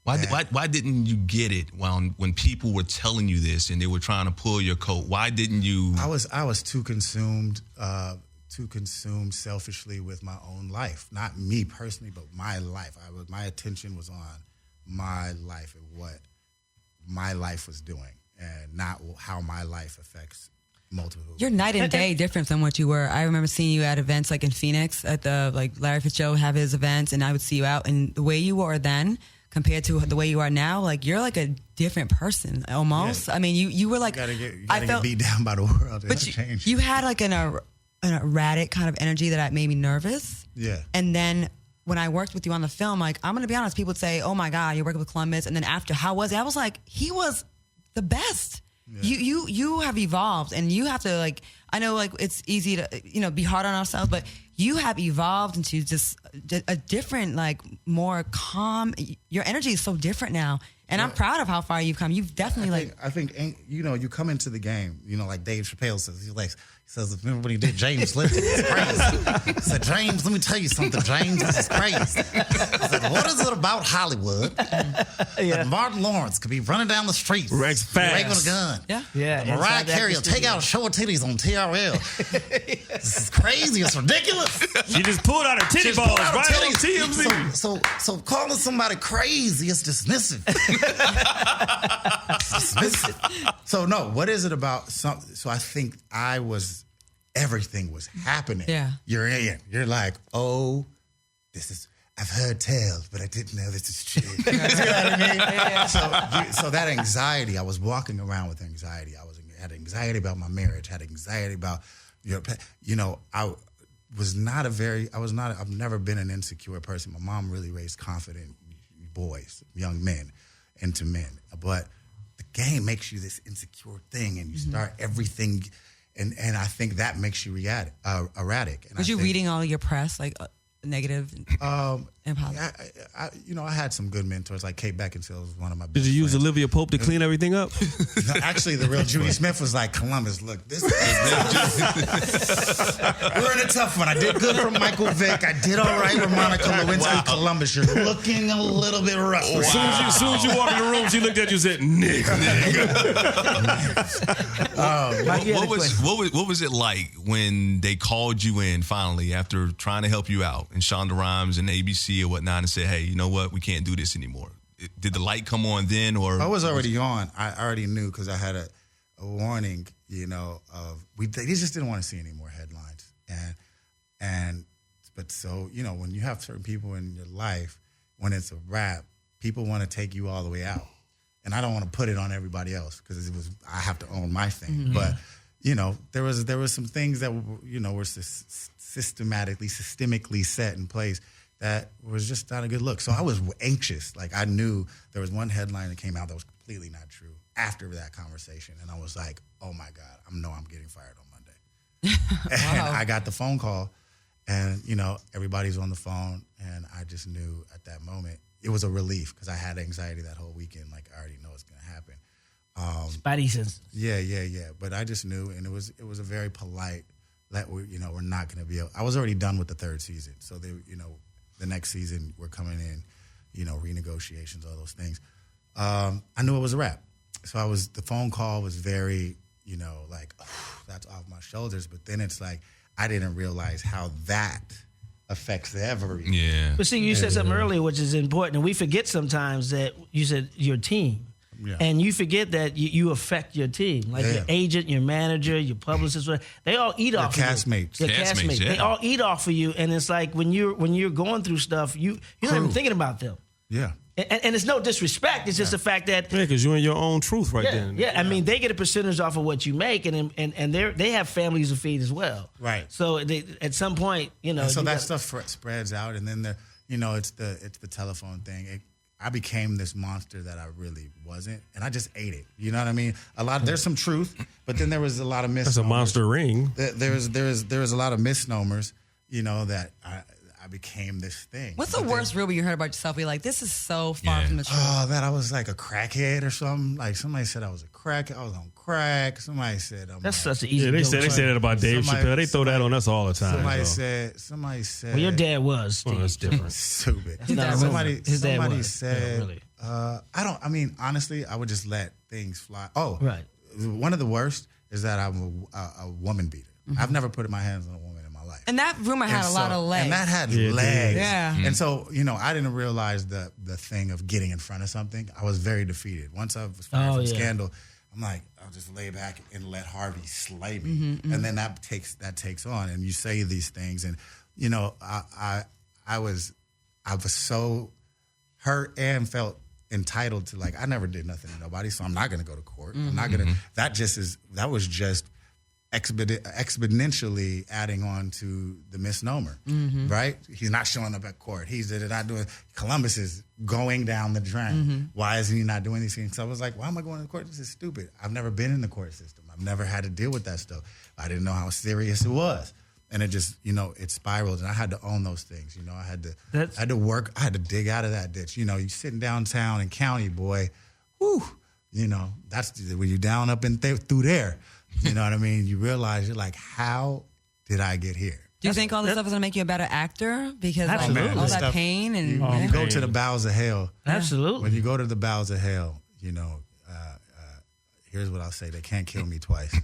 Why didn't you get it when people were telling you this and they were trying to pull your coat? Why didn't you? I was too consumed selfishly with my own life. Not me personally, but my life. My attention was on my life and what my life was doing, and not how my life affects multiple. You're night and day different than what you were. I remember seeing you at events like in Phoenix at the Larry Fitzgerald have his events, and I would see you out. And the way you were then compared to the way you are now, like you're like a different person almost. Yeah. I mean, you were like you gotta get beat down by the world. But you had like an erratic kind of energy that made me nervous. Yeah. And then when I worked with you on the film, like I'm gonna be honest, people would say, "Oh my God, you're working with Columbus," and then after, how was he? I was like, he was the best. Yeah. You have evolved, and you have to like. I know like it's easy to be hard on ourselves, but you have evolved into just a different, like more calm. Your energy is so different now, and I'm proud of how far you've come. You've definitely I think you come into the game, like Dave Chappelle says. He says, remember when he did James Lipton? It's crazy. He said, James, let me tell you something, James. This is crazy. He said, what is it about Hollywood that Martin Lawrence could be running down the street fast, waving a gun? Yeah. Mariah Carey will take out show her titties on TRL. This is crazy. It's ridiculous. She just pulled out her titty balls right on TMZ. So calling somebody crazy is dismissive. So no, what is it about? So I think everything was happening. Yeah. You're in. You're like, oh, I've heard tales, but I didn't know this is true. You know what I mean? Yeah. So that anxiety, I was walking around with anxiety. I had anxiety about my marriage, had anxiety about, I've never been an insecure person. My mom really raised confident boys, young men, into men. But the game makes you this insecure thing, and you start everything, and I think that makes you erratic. And was you reading all your press, like negative and positive? I had some good mentors, like Kate Beckinsale was one of my best Did you use friends. Olivia Pope to clean everything up? No, actually, the real Judy Smith was like, Columbus, look, this is we're in a tough one. I did good from Michael Vick. I did all right with Monica Lewinsky. Wow. Columbus, you're looking a little bit rough. Wow. As soon as you walk in the room, she looked at you and said, nigga. What was it like when they called you in finally after trying to help you out, and Shonda Rhimes and ABC or whatnot, and said, hey, you know what, we can't do this anymore? Did the light come on then, or I was already on? I already knew because I had a warning, they just didn't want to see any more headlines, but when you have certain people in your life, when it's a rap, people want to take you all the way out, and I don't want to put it on everybody else because I have to own my thing, mm-hmm. But there was some things that were systemically set in place that was just not a good look. So I was anxious. Like I knew there was one headline that came out that was completely not true after that conversation. And I was like, oh my God, I'm getting fired on Monday. And I got the phone call and, everybody's on the phone. And I just knew at that moment, it was a relief because I had anxiety that whole weekend. Like I already know it's going to happen. Spidey sense. Yeah. But I just knew, and it was a very polite, we're not going to be able. I was already done with the third season. So they, the next season we're coming in, renegotiations, all those things. I knew it was a wrap. So the phone call was very, that's off my shoulders. But then it's like, I didn't realize how that affects everything. Yeah. But see, you said something earlier, which is important. And we forget sometimes that you said your team. Yeah. And you forget that you affect your team. Like your agent, your manager, your publicist, they all eat off of you. Your castmates. Yeah. They all eat off of you. And it's like when you're going through stuff, you're not even thinking about them. Yeah. And it's no disrespect. It's just the fact that because you're in your own truth right then. Yeah, I mean they get a percentage off of what you make, and they have families to feed as well. Right. So at some point, so that stuff spreads out, and then it's the telephone thing. I became this monster that I really wasn't, and I just ate it. You know what I mean? There's some truth, but then there was a lot of misnomers. That's a monster ring. There was a lot of misnomers. That I became this thing. What's the worst rumor you heard about yourself? You're like, this is so far from the truth. Oh, that I was like a crackhead or something. Like somebody said I was a crackhead. I was on crack. Somebody said that's such an easy. They say that about Dave Chappelle. They throw that on us all the time. Somebody said. Well, your dad was. Well, that's different. Stupid. Somebody said. Yeah, really. I mean, honestly, I would just let things fly. Oh, right. One of the worst is that I'm a woman beater. Mm-hmm. I've never put my hands on a woman. And that rumor had a lot of legs. And that had legs. Yeah. And so, I didn't realize the thing of getting in front of something. I was very defeated. Once I was fired from Scandal, I'm like, I'll just lay back and let Harvey slay me. And then that takes on, and you say these things, and you know, I was so hurt and felt entitled to, like, I never did nothing to nobody, so I'm not gonna go to court. I'm not gonna. That was just exponentially adding on to the misnomer, right? He's not showing up at court. He's not doing. Columbus is going down the drain. Why is he not doing these things? So I was like, why am I going to court? This is stupid. I've never been in the court system. I've never had to deal with that stuff. I didn't know how serious it was. And it just, you know, it spiraled, and I had to own those things. You know, I had to work. I had to dig out of that ditch. You know, you sitting downtown in county, boy, whew, you know, that's when you're down up and through there. You know what I mean? You realize, you're like, how did I get here? Do you think all this stuff is going to make you a better actor? Because all that stuff, pain and... You go to the bowels of hell. Absolutely. When you go to the bowels of hell, you know, here's what I'll say. They can't kill me twice.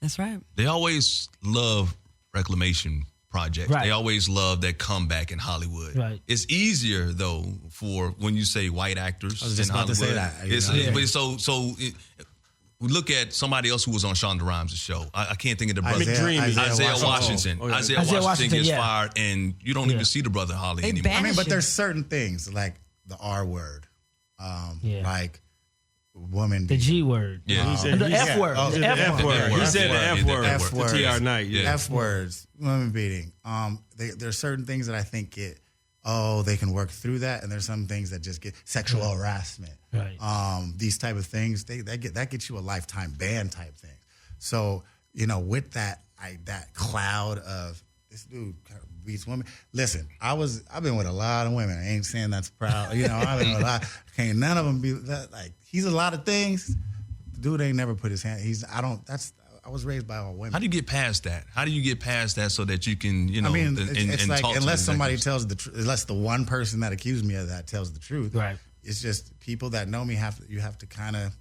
That's right. They always love reclamation projects. Right. They always love that comeback in Hollywood. Right. It's easier, though, for when you say white actors I was just in about Hollywood. to say that. But we look at somebody else who was on Shonda Rhimes' show. I can't think of the brother. Isaiah Washington. Isaiah Washington gets fired, and you don't even see the brother hardly anymore. I mean, but there's certain things like the R word, like woman. The G word. Yeah. The F word. The F word. He said the F word. F word. TR Knight. Yeah. F words. Women beating. There's certain things that I think they can work through that, and there's some things that just get sexual harassment. Right. These type of things, that gets you a lifetime ban type thing. So, you know, with that cloud of this dude beats women. Listen, I've been with a lot of women. I ain't saying that's proud. You know, I've been with a lot. Can't none of them be that. Like, he's a lot of things. The dude ain't never put his hand. I was raised by all women. How do you get past that? How do you get past that so that you can, you know, I mean, it's like, talk unless to somebody tells the truth, unless the one person that accused me of that tells the truth, right? It's just people that know me you have to kind of,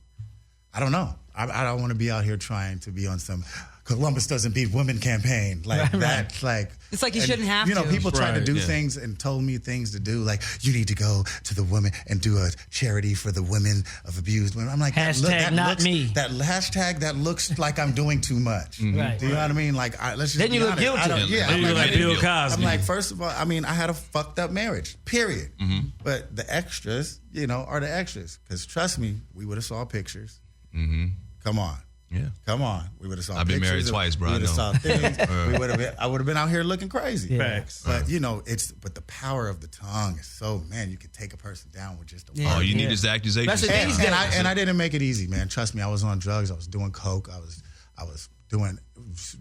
I don't know. I don't want to be out here trying to be on some Columbus doesn't beat women campaign. Like that's like it's like you shouldn't have to. You know, people try to do things and told me things to do. Like, you need to go to the women and do a charity for the women of abused women. I'm like, hashtag not me. That hashtag that looks like I'm doing too much. Right. Do you know what I mean? Like, let's just then be you look honest. guilty. I'm like Bill Cosby. I'm like, first of all, I mean, I had a fucked up marriage. Period. But the extras, you know, are the extras. Because trust me, we would have saw pictures. Come on. Yeah. Come on. We would have saw I've been married twice, bro. We would have saw things. I would have been out here looking crazy. Yeah. But, you know, but the power of the tongue is so, man, you can take a person down with just a word. All you need is the accusations. And I didn't make it easy, man. Trust me, I was on drugs. I was doing coke. I was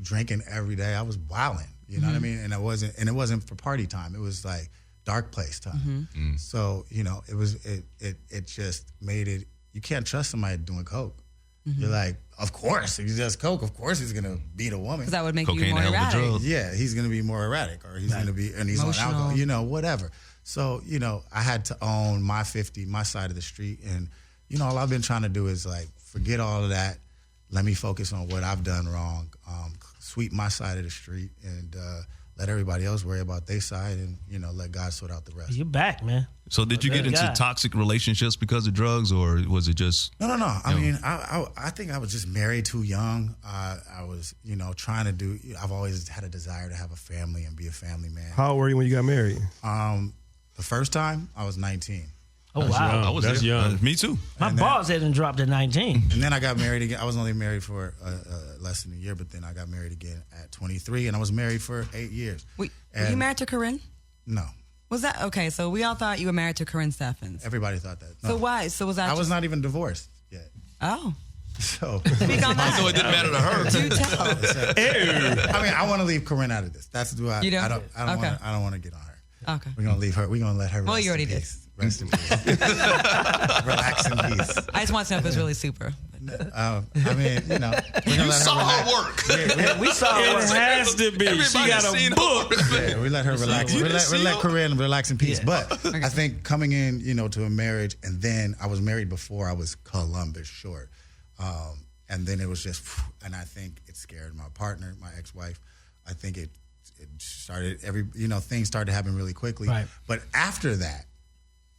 drinking every day. I was wilding. You know what I mean? And it wasn't for party time. It was like dark place time. So, you know, it just made it, you can't trust somebody doing coke. You're like, of course, if he does coke, of course he's gonna beat a woman. Because that would make Cocaine you more erratic. Yeah, he's gonna be more erratic, or he's gonna be, and he's emotional. On alcohol, you know, whatever. So, you know, I had to own my side of the street, and you know, all I've been trying to do is like forget all of that. Let me focus on what I've done wrong, sweep my side of the street, and let everybody else worry about their side, and you know, let God sort out the rest. You're back, man. So did you get into toxic relationships because of drugs, or was it just? No. I mean, I think I was just married too young. I was, you know, trying to do. I've always had a desire to have a family and be a family man. How old were you when you got married? The first time I was 19. Oh, wow. That's young. Me too. My balls hadn't dropped at 19. And then I got married again. I was only married for less than a year, but then I got married again at 23, and I was married for 8 years. Were you married to Corinne? No. Was that okay? So we all thought you were married to Corinne Steffens. Everybody thought that. No. So why? So was that? I was not even divorced yet. Oh. So. Speak on that. So it didn't matter to her. Do tell. I mean, I want to leave Corinne out of this. That's do I. You don't? I don't want to get on her. Okay. We're gonna leave her. We're gonna let her. Well, you already did. Rest in peace. Relax in peace. I just want to know if it was really super. I mean, you know, we're gonna let saw her work. We saw It has to be. She got a book. Yeah, we let her relax. We let Corinne relax in peace. Yeah. But I think coming in, you know, to a marriage, and then I was married before I was Columbus short, and then it was just, and I think it scared my partner, my ex-wife. I think it started things started happening really quickly. Right. But after that,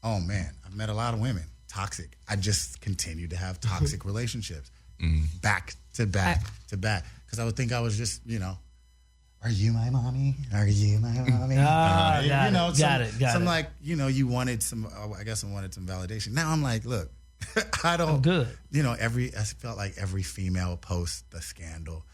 oh man, I've met a lot of women. Toxic. I just continued to have toxic relationships. back to back to back. Because I would think I was just, are you my mommy? Are you my mommy? Got it. Some like, you wanted some, I guess I wanted some validation. Now I'm like, look, I don't. I'm good. I felt like every female post the scandal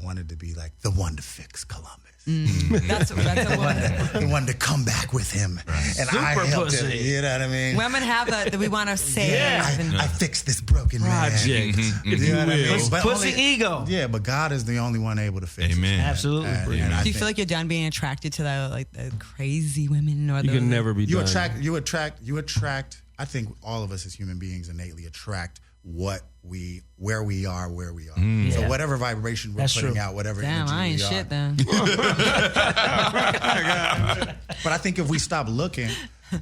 wanted to be like the one to fix Columbus. That's a one. The one to come back with him. Right. And Super I helped him. pussy. You know what I mean? Women have that we want to say. I fixed this broken project. man. You know what I mean? But Pussy ego. Yeah, but God is the only one able to fix it. Amen. Absolutely. Do you feel like you're done being attracted to the crazy women? Or You can never be you done. You attract. I think all of us as human beings innately attract where we are. So whatever vibration we're putting out, whatever Damn, energy I ain't we shit are. then. But I think if we stop looking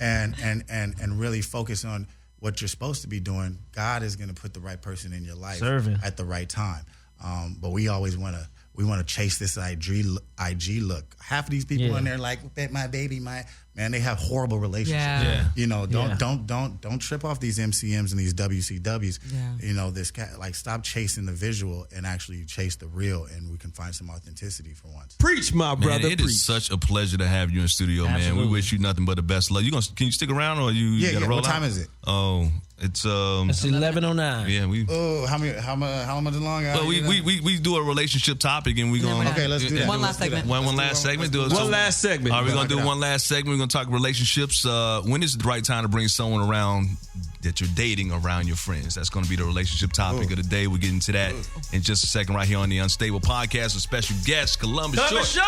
and really focus on what you're supposed to be doing, God is going to put the right person in your life at the right time. But we always want to chase this IG look. Half of these people in there like my baby, man, they have horrible relationships. Don't trip off these MCMs and these WCWs. This cat, like, stop chasing the visual and actually chase the real, and we can find some authenticity for once. Preach, my brother. It is such a pleasure to have you in studio, man. We wish you nothing but the best luck. Can you stick around, or you gotta roll What out? time is it? Oh, it's 11:09. Yeah, how much long? Well, we do a relationship topic, and we gonna let's do that. One last segment. One last segment. One last segment. All right, we're gonna do one last segment. We're gonna talk relationships. When is the right time to bring someone around that you're dating around your friends? That's gonna be the relationship topic of the day. We'll get into that in just a second, right here on the Unstable Podcast with special guest Columbus Short.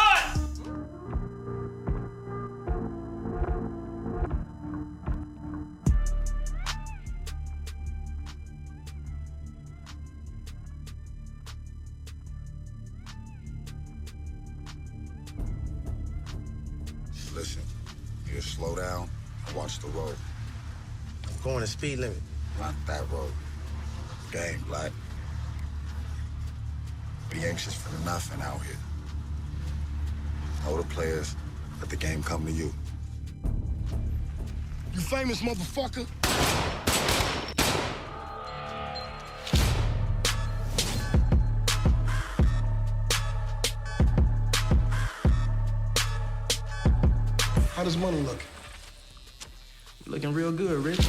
Listen, you slow down and watch the road. I'm going the speed limit. Not that road. Game, black. Be anxious for nothing out here. Know the players, let the game come to you. You famous, motherfucker? How does money look? Looking real good, Rich.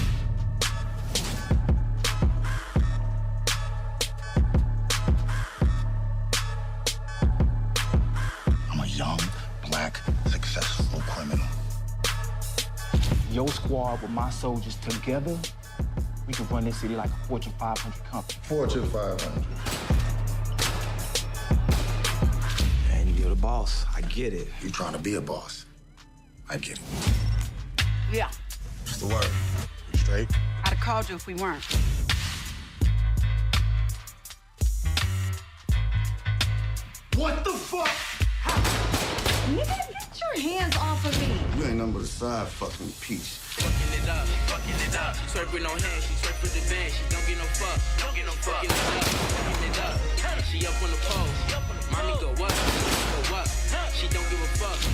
I'm a young, black, successful criminal. Your squad with my soldiers together, we can run this city like a Fortune 500 company. Fortune 500. And you're the boss. I get it. You trying to be a boss. I get it. Yeah, What's the word? You straight? I'd have called you if we weren't. What the fuck? Nigga, get your hands off of me. You ain't nothing but a side fucking piece. Fucking it up. Swerving no hands, she swerve for the band. She don't get no fuck. Fucking it up. She up on the pole. Mommy go up. She don't give a fuck. She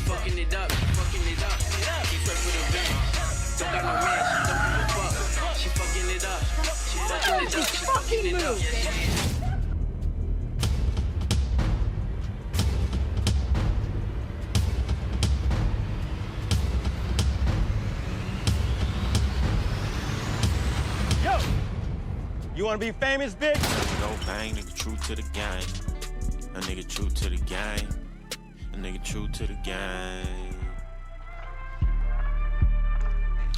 fucking it up. She swerve for the band. Don't got no man, she don't give a fuck. She fucking it up. She fucking it up. You wanna be famous, bitch? Go bang, nigga, true to the gang. A nigga true to the gang. A nigga true to the gang.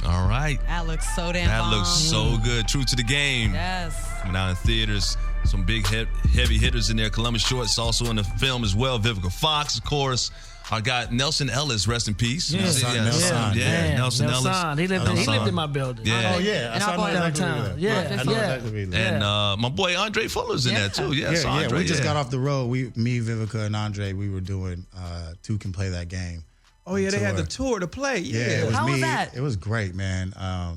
All right. That looks so damn That bomb. looks so good. True to the game. Yes. Now in theaters, some big heavy hitters in there. Columbus Short's also in the film as well. Vivica Fox, of course. I got Nelson Ellis, rest in peace. Nelson Ellis. He lived in my building. Yeah. Oh, yeah. And I bought downtown. And my boy Andre Fuller's in there too. Yes, Andre. We just got off the road. Me, Vivica, and Andre, we were doing Two Can Play That Game. Oh yeah, they had the tour to play. Yeah, it was How me. was that? It was great, man.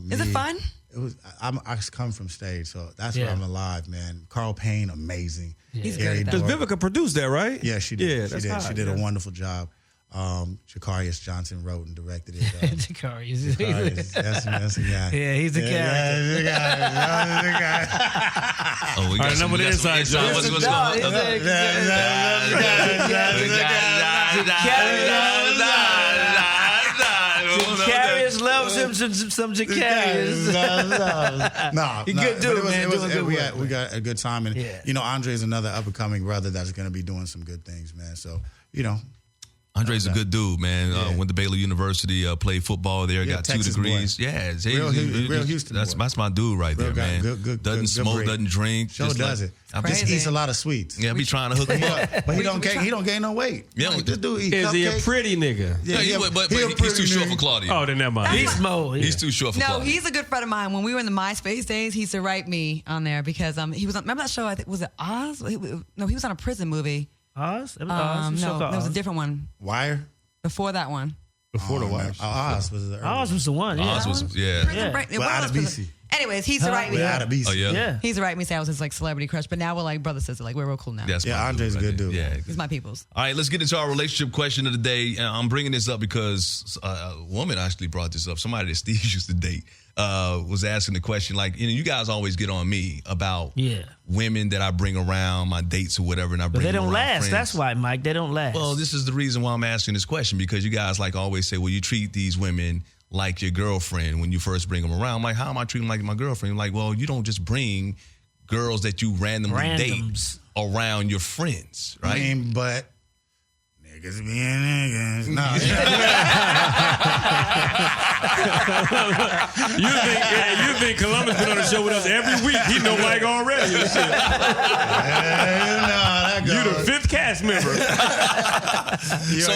Is it fun? It was. I come from stage, so that's why I'm alive, man. Carl Payne, amazing. He's Gary good at that. Because Vivica produced that, right? Yeah, she did. Yeah, She did a wonderful job. Shakarius Johnson wrote and directed it. Shakarius. That's the guy. Yeah, he's the character. That's the guy. Oh, we got some inside job. What's going on? Jacarius loves him some Jacarius. No, you good dude, man. We got a good time, and Andre is another up and coming brother that's going to be doing some good things, man. So Andre's a good dude, man. Went to Baylor University, played football there, got Texas 2 degrees. Boy. Yeah, real Houston. That's my dude right there, man. Good, doesn't smoke, break. doesn't drink. Does it. Just eats a lot of sweets. Yeah, I be trying to hook him up, but he don't gain no weight. Yeah, this dude eat Is he a pretty nigga? Yeah, but he's too short for Claudia. Oh, then never mind. He's too short for Claudia. No, he's a good friend of mine. When we were in the MySpace days, he used to write me on there because he was on. Remember that show? I think was it Oz? No, he was on a prison movie. Oz? It was Oz. No, there was a different one. Wire. Before that one. Before the Wire. Oz was the Oz was the one. Yeah. Oz was Anyways, he used to write me. Oh yeah. He used to write me say I was his like celebrity crush, but now we're like brother sister, like we're real cool now. Andre's a good dude. Yeah, he's my people's. All right, let's get into our relationship question of the day. And I'm bringing this up because a woman actually brought this up. Somebody that Steve used to date was asking the question, like, you guys always get on me about women that I bring around, my dates or whatever, and I bring But they don't them around last. friends. That's why, Mike. They don't last. Well, this is the reason why I'm asking this question, because you guys like always say, well, you treat these women like your girlfriend when you first bring them around. I'm like, how am I treating them like my girlfriend? I'm like, well, you don't just bring girls that you randomly date around your friends, right? I mean, but niggas being niggas. No. You think Columbus been on the show with us every week? He know Mike already. And shit. You the 5th cast member. So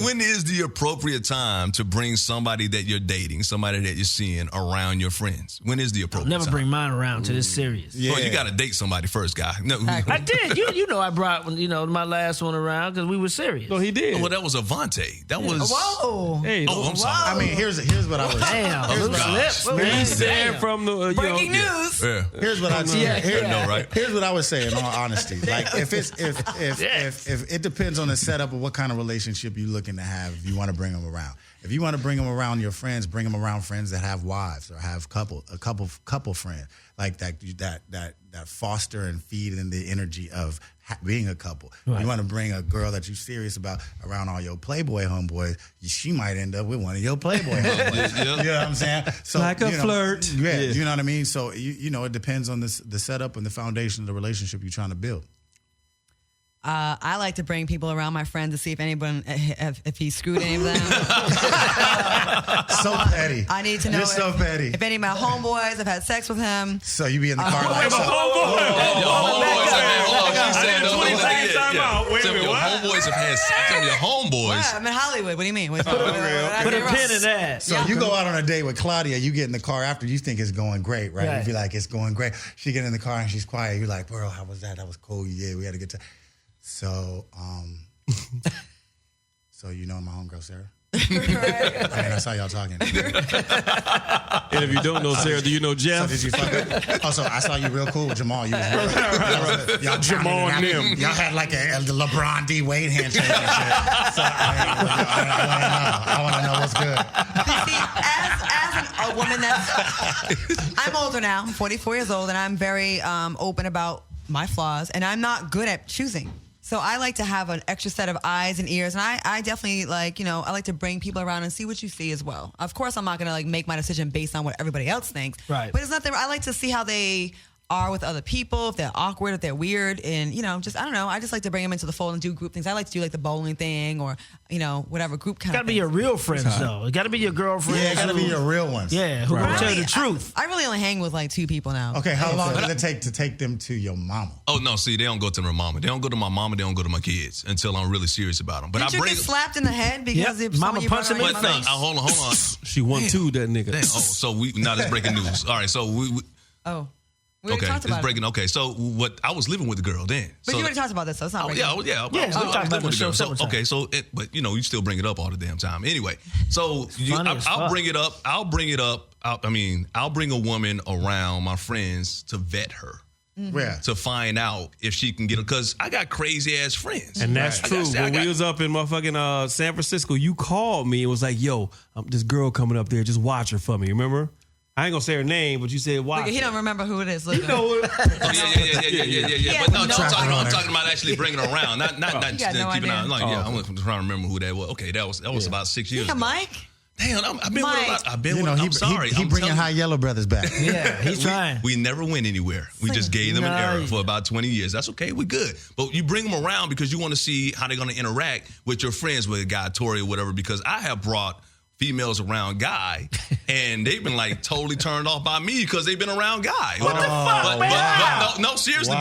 when is the appropriate time to bring somebody that you're dating, somebody that you're seeing around your friends? When is the appropriate time? Never bring mine around to this serious. Well, you got to date somebody first, guy. No. I did. You know I brought my last one around because we were serious. Well, he did. Well, that was Avante. That was. Whoa. Hey, I'm sorry. I mean, here's what I was. Damn. From the breaking news. Yeah. Here's what I'd say. Right? Here's what I would say in all honesty. Like if it depends on the setup of what kind of relationship you're looking to have. If you want to bring them around. If you want to bring them around your friends, bring them around friends that have wives or have a couple friends like that foster and feed in the energy of being a couple. Right. You want to bring a girl that you're serious about around all your Playboy homeboys, she might end up with one of your Playboy homeboys. You know what I'm saying? So, like a flirt. Yeah, you know what I mean? So, it depends on the setup and the foundation of the relationship you're trying to build. I like to bring people around my friends to see if he screwed any of them. So petty. I need to know. You're so petty. If any of my homeboys have had sex with him. So you be in the car like Your homeboys have had sex. Your homeboys. What? I'm in Hollywood. What do you mean? Put a pin in that. So you go out on a date with Claudia. You get in the car after you think it's going great, right? You be like, it's going great. She get in the car and she's quiet. You're like, bro, how was that? That was cool. Yeah, we had a good time. So, you know my homegirl Sarah? Right. That's how y'all talking. And if you don't know Sarah, do you know Jeff? So did you fuck her? Also, I saw you real cool with Jamal. You was y'all Jamal and them. Y'all had like a LeBron D Wade handshake and shit. So I want to know what's good. See, as a woman I'm older now. I'm 44 years old, and I'm very open about my flaws, and I'm not good at choosing. So I like to have an extra set of eyes and ears, and I definitely I like to bring people around and see what you see as well. Of course, I'm not going to make my decision based on what everybody else thinks. Right. But it's nothing. I like to see how they are with other people, if they're awkward, if they're weird, and just I don't know. I just like to bring them into the fold and do group things. I like to do like the bowling thing or whatever group kind of. Gotta be your real friends though. It gotta be your girlfriend. Yeah, it gotta be your real ones. Yeah, who gonna tell you the truth. I really only hang with like 2 people now. Okay, how long did it take to take them to your mama? Oh no, see, they don't go to their mama. They don't go to my mama. They don't go to my kids until I'm really serious about them. But Did you get slapped in the head because if mama punched him in the face? Hold on. She 1-2 that nigga. Damn. Oh, so now that's breaking news. All right, so we okay, it's breaking. Okay, so what? I was living with the girl then. But you already talked about this, so it's not breaking. I was living with the girl. So okay, but you still bring it up all the damn time. Anyway, so I'll bring it up. I'll bring a woman around my friends to vet her. Where? To find out if she can get it. Because I got crazy ass friends. And that's true. When we was up in motherfucking San Francisco, you called me and was like, yo, this girl coming up there, just watch her for me. Remember? I ain't gonna say her name, but you said watch. Look, he don't remember who it is. Look, you know it. Yeah. But no, I'm talking about actually bringing her around, not just keeping her. Like, I'm trying to remember who that was. Okay, that was about 6 years ago. Mike. Damn, I've been with a lot. I'm sorry. He bringing High Yellow Brothers back. Yeah, he's trying. We never went anywhere. We just gave them an era for about 20 years. That's okay. We're good. But you bring them around because you want to see how they're going to interact with your friends, with a guy, Tori, or whatever. Because I have brought females around Guy, and they've been like totally turned off by me because they've been around Guy. What the fuck, man? But no, seriously,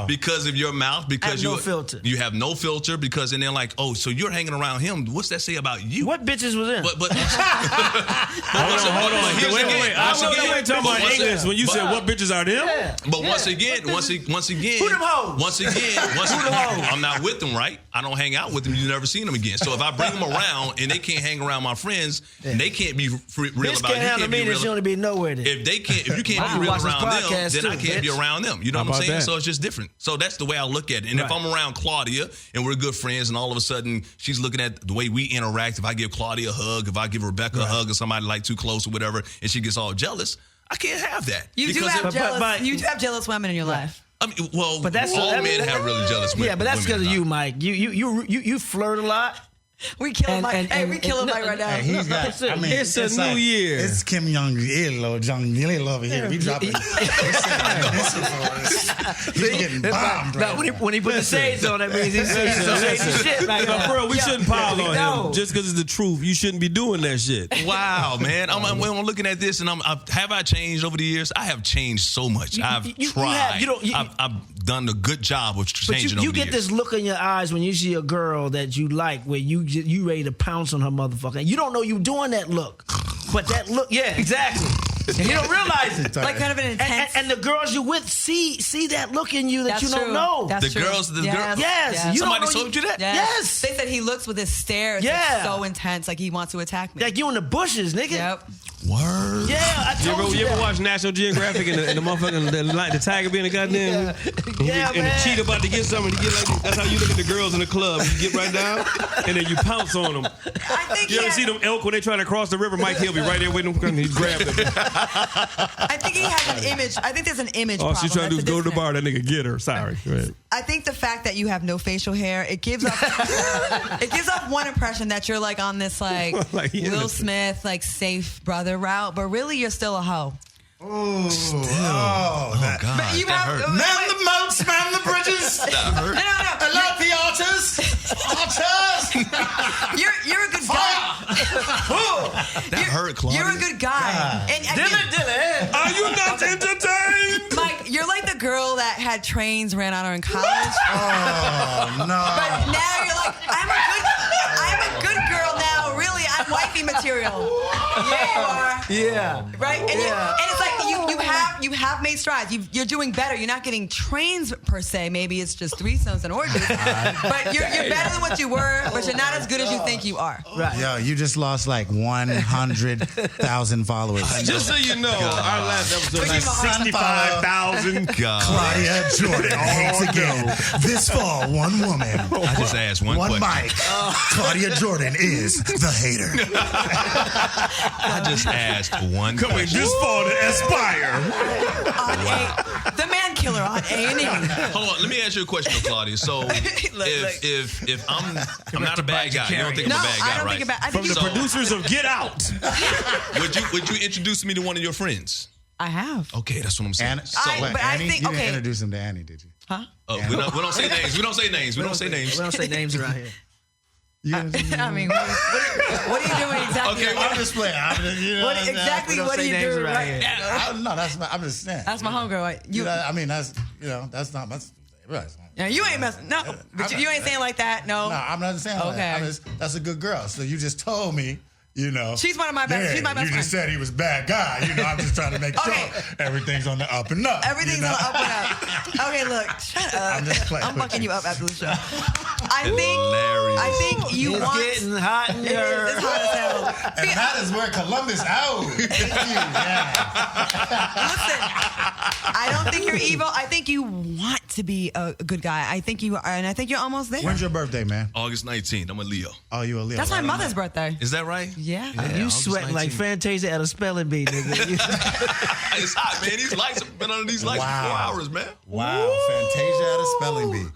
because of your mouth, because no filter. You have no filter, because and they're like, oh, so you're hanging around him. What's that say about you? What bitches was in? But hold on. Wait. You ain't talking about English when you said what bitches are them? Yeah. But once again, who them hoes? Once again, I'm not with them, right? I don't hang out with them. You never seen them again. So if I bring them around and they can't hang around my friends, and they can't be real this about it. Can't have me. She only be nowhere. Then. If you can't be real around them, then I can't be around them. You know what I'm saying? So it's just different. So that's the way I look at it. And if I'm around Claudia and we're good friends, and all of a sudden she's looking at the way we interact, if I give Claudia a hug, if I give Rebecca a hug, or somebody like too close or whatever, and she gets all jealous, I can't have that. You do have jealous women in your life. I mean, well, but all men have really jealous women. Yeah, but that's because of you, Mike. You flirt a lot. We kill Mike. We kill Mike right now. Hey, he's got. I mean, it's a new year. It's Kim Jong Il over here. We dropping. He's getting bombed. When he put the shades on, that means he's saying shit. Like, bro, we shouldn't pile on him just because it's the truth. You shouldn't be doing that shit. Wow, man. I'm looking at this, and have I changed over the years? I have changed so much. I've tried. I've done a good job of changing. But you get this look in your eyes when you see a girl that you like, where you ready to pounce on her motherfucker. And you don't know you doing that look. But that look, yeah, exactly. And you don't realize it. Like kind of an intense. And the girls you with see that look in you that That's you don't true. know. That's true. Girls. Yes. You Somebody told you that? Yes. They said he looks with his stare. It's like so intense, like he wants to attack me. Like you in the bushes, nigga. Yep. Word. Yeah, I told you. You ever watch National Geographic and the motherfucking the tiger being a goddamn and the cheetah about to get something? That's how you look at the girls in the club. You get right down and then you pounce on them. You ever see them elk when they trying to cross the river? Mike Hill be right there waiting for them. He grab them. I think he has an image. I think there's an image. All she's trying to do is go to the bar. bar. That nigga get her. Sorry. I think the fact that you have no facial hair, it gives off one impression that you're like on this like Will Smith like safe brother route, but really you're still a hoe. Oh, God. But you that hurt. Man the moats, man the bridges. That hurt. No. I love the altars. You're a good guy. That hurt, Claudia. You're a good guy. Dylan. Are you not entertained? Mike, you're like the girl that had trains ran on her in college. Oh no. But now you're like, I'm a good girl now. Really, I'm wifey material. Yeah, you are. Yeah. Right? And it's like you have made strides. You're doing better. You're not getting trains per se. Maybe it's just threesomes and orgies. But you're better than what you were, but you're not as good as you think you are. Right. Yo, you just lost like 100,000 followers. Just so you know, our last episode had 65,000. Claudia Jordan hates again. This fall, one woman. I just asked one question. Mike. Claudia Jordan is the hater. I just asked one Coming question. this fall to Aspire. The man killer on A&E. Hold on, let me ask you a question, Claudia. So, if I'm not a bad guy, you don't think I'm a bad guy, right? From the producers of Get Out. Would you introduce me to one of your friends? I have. Okay, that's what I'm saying. Annie, you didn't introduce him to Annie, did you? Huh? We don't say names. We don't say names. We don't say names around here. I mean, what are you doing exactly? Okay, I'm just playing. What are you doing right now? No, that's not. I'm just saying. That's my homegirl. Right? That's not my. Yeah, you ain't messing. No, but you ain't saying like that. No. No, I'm not saying like that. That's a good girl. So you just told me. She's one of my best. She's my best friend. You just said he was a bad guy. I'm just trying to make sure everything's on the up and up. Everything's on the up and up. Okay, look, shut up. I'm just playing. I'm fucking you up after the show. I think you it's want. It's getting hot in here. It's hot as hell. And that is where Columbus out. Listen, I don't think you're evil. I think you want to be a good guy. I think you are, and I think you're almost there. When's your birthday, man? August 19th. I'm a Leo. Oh, you a Leo? That's my mother's birthday. Is that right? Yeah. You sweating like Fantasia at a spelling bee, nigga. It's hot, man. These lights have been under these lights for 4 hours, man. Wow. Fantasia at a spelling bee.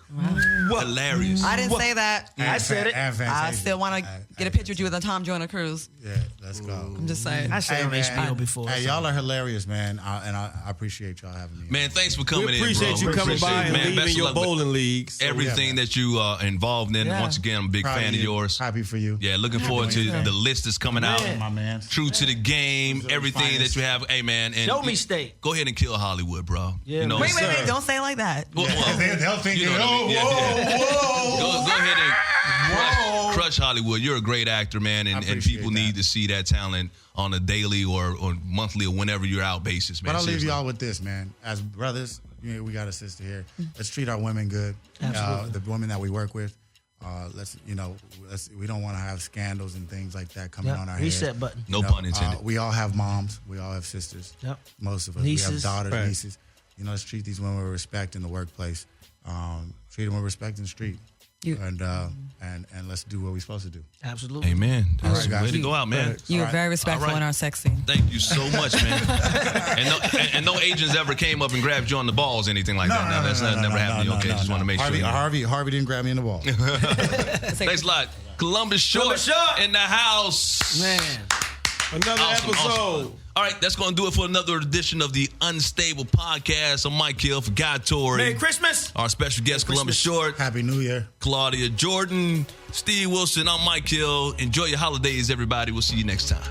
What? Hilarious. I didn't say that. I said it. I still want to get a picture of you with a Tom Joyner cruise. Yeah, let's go. I'm just saying. I said on HBO before. Hey, y'all are hilarious, man. And I appreciate y'all having me. Man, thanks for coming in, We appreciate you coming by and leaving your bowling leagues. Everything that you are involved in. Yeah. Once again, I'm a big fan of yours. Happy for you. Yeah, looking forward to the list that's coming out. My man. True to the game, everything that you have. Hey, man. And Show me state. Go ahead and kill Hollywood, bro. Yeah, you know, Wait. Don't say it like that. Well, They'll think, you know what I mean? whoa. Go ahead and crush Hollywood. You're a great actor, man, and people need to see that talent on a daily or monthly or whenever you're out basis, man. But I'll leave Seriously. y'all with this, man. As brothers, we got a sister here. Let's treat our women good. Absolutely. The women that we work with. We don't want to have scandals and things like that coming on our head. Reset button. No pun intended. We all have moms. We all have sisters. Yep. Most of us. Nieces. We have daughters, Right. nieces. Let's treat these women with respect in the workplace. Treat them with respect in the street. And let's do what we're supposed to do. Absolutely. Amen. All That's right, guys. way to go out, man. You were All right. very respectful All right. in our sex scene. Thank you so much, man. and no agents ever came up and grabbed you on the balls or anything like that. No, that's never happened. Okay, just want to make sure. Harvey didn't grab me in the ball. Thanks a lot. Columbus Short in the house. Man. Another episode. Awesome. All right, that's going to do it for another edition of the Unstable Podcast. I'm Mike Hill for Guy Torrey. Merry Christmas. Our special guest, Columbus Short. Happy New Year. Claudia Jordan. Steve Wilson. I'm Mike Hill. Enjoy your holidays, everybody. We'll see you next time.